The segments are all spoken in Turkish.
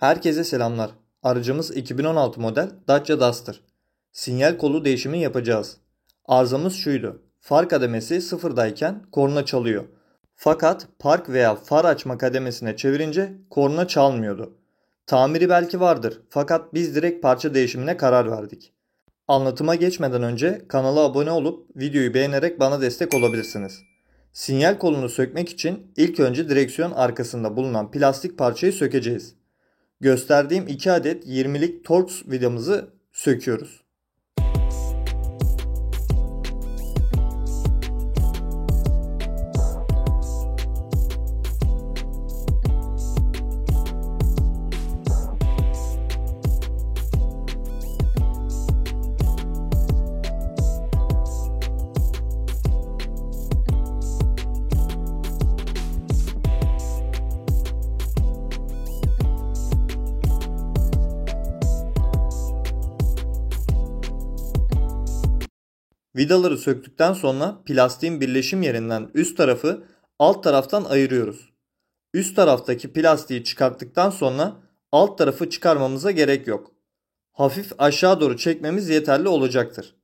Herkese selamlar. Aracımız 2016 model Dacia Duster. Sinyal kolu değişimi yapacağız. Arızamız şuydu. Far kademesi sıfırdayken korna çalıyor. Fakat park veya far açma kademesine çevirince korna çalmıyordu. Tamiri belki vardır fakat biz direkt parça değişimine karar verdik. Anlatıma geçmeden önce kanala abone olup videoyu beğenerek bana destek olabilirsiniz. Sinyal kolunu sökmek için ilk önce direksiyon arkasında bulunan plastik parçayı sökeceğiz. Gösterdiğim 2 adet 20'lik Torx vidamızı söküyoruz. Vidaları söktükten sonra plastiğin birleşim yerinden üst tarafı alt taraftan ayırıyoruz. Üst taraftaki plastiği çıkarttıktan sonra alt tarafı çıkarmamıza gerek yok. Hafif aşağı doğru çekmemiz yeterli olacaktır.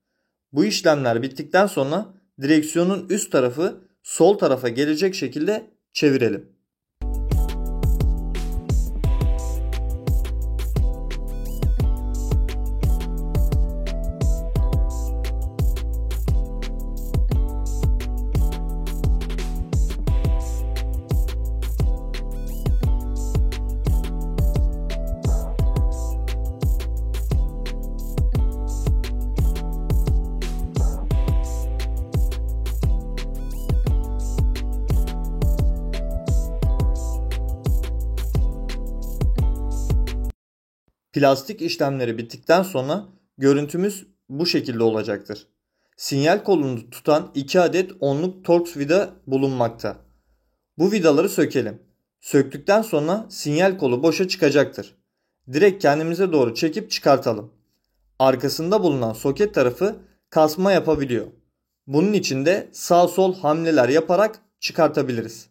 Bu işlemler bittikten sonra direksiyonun üst tarafı sol tarafa gelecek şekilde çevirelim. Plastik işlemleri bittikten sonra görüntümüz bu şekilde olacaktır. Sinyal kolunu tutan 2 adet onluk Torx vida bulunmakta. Bu vidaları sökelim. Söktükten sonra sinyal kolu boşa çıkacaktır. Direkt kendimize doğru çekip çıkartalım. Arkasında bulunan soket tarafı kasma yapabiliyor. Bunun için de sağ sol hamleler yaparak çıkartabiliriz.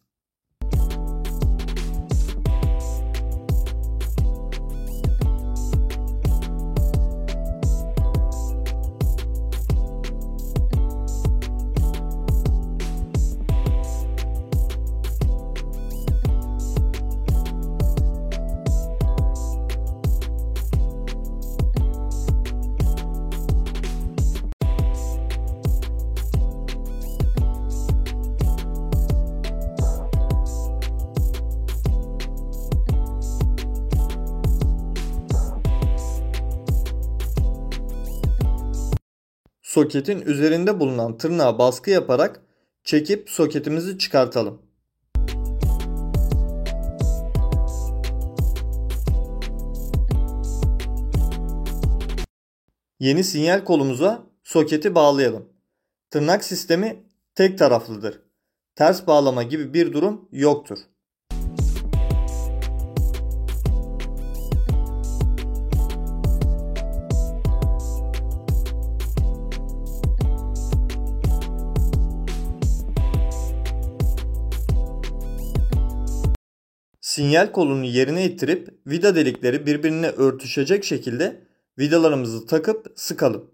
Soketin üzerinde bulunan tırnağa baskı yaparak çekip soketimizi çıkartalım. Yeni sinyal kolumuza soketi bağlayalım. Tırnak sistemi tek taraflıdır. Ters bağlama gibi bir durum yoktur. Sinyal kolunu yerine ittirip vida delikleri birbirine örtüşecek şekilde vidalarımızı takıp sıkalım.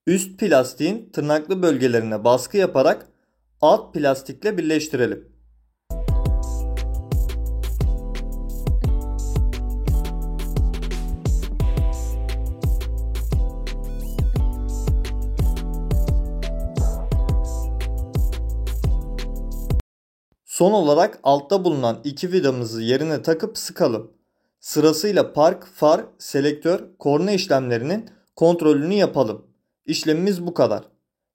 Üst plastiğin tırnaklı bölgelerine baskı yaparak alt plastikle birleştirelim. Son olarak altta bulunan iki vidamızı yerine takıp sıkalım. Sırasıyla park, far, selektör, korna işlemlerinin kontrolünü yapalım. İşlemimiz bu kadar.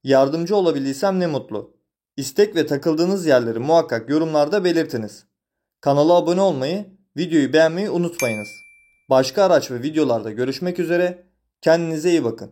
Yardımcı olabildiysem ne mutlu. İstek ve takıldığınız yerleri muhakkak yorumlarda belirtiniz. Kanala abone olmayı, videoyu beğenmeyi unutmayınız. Başka araç ve videolarda görüşmek üzere. Kendinize iyi bakın.